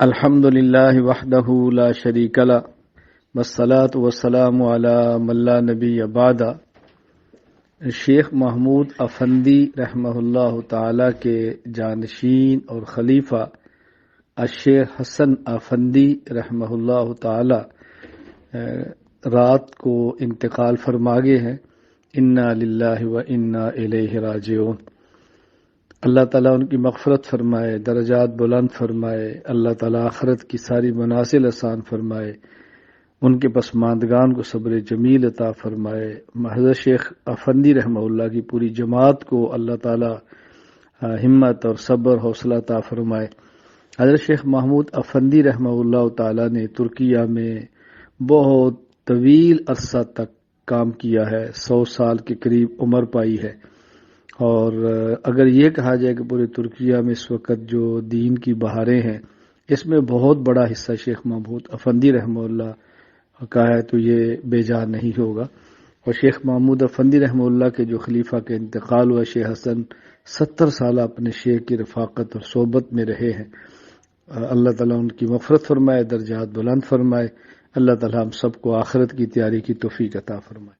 الحمد للہ وحدہ لا شریک لہ والصلاۃ والسلام علی من لا نبی بعد۔ شیخ محمود افندی رحمہ اللہ تعالی کے جانشین اور خلیفہ الشیخ حسن افندی رحمہ اللہ تعالی رات کو انتقال فرما گئے ہیں۔ انا للہ و انا الیہ راجعون۔ اللہ تعالیٰ ان کی مغفرت فرمائے، درجات بلند فرمائے، اللہ تعالیٰ آخرت کی ساری منازل آسان فرمائے، ان کے پسماندگان کو صبر جمیل عطا فرمائے۔ حضرت شیخ افندی رحمہ اللہ کی پوری جماعت کو اللہ تعالیٰ ہمت اور صبر حوصلہ عطا فرمائے۔ حضرت شیخ محمود افندی رحمہ اللہ تعالیٰ نے ترکیہ میں بہت طویل عرصہ تک کام کیا ہے، 100 سال کے قریب عمر پائی ہے، اور اگر یہ کہا جائے کہ پورے ترکیہ میں اس وقت جو دین کی بہاریں ہیں، اس میں بہت بڑا حصہ شیخ محمود افندی رحمہ اللہ کا ہے، تو یہ بے جان نہیں ہوگا۔ اور شیخ محمود افندی رحمہ اللہ کے جو خلیفہ کے انتقال ہوا، شیخ حسن 70 سالہ اپنے شیخ کی رفاقت اور صحبت میں رہے ہیں۔ اللہ تعالیٰ ان کی مغفرت فرمائے، درجات بلند فرمائے، اللہ تعالیٰ ہم سب کو آخرت کی تیاری کی توفیق عطا فرمائے۔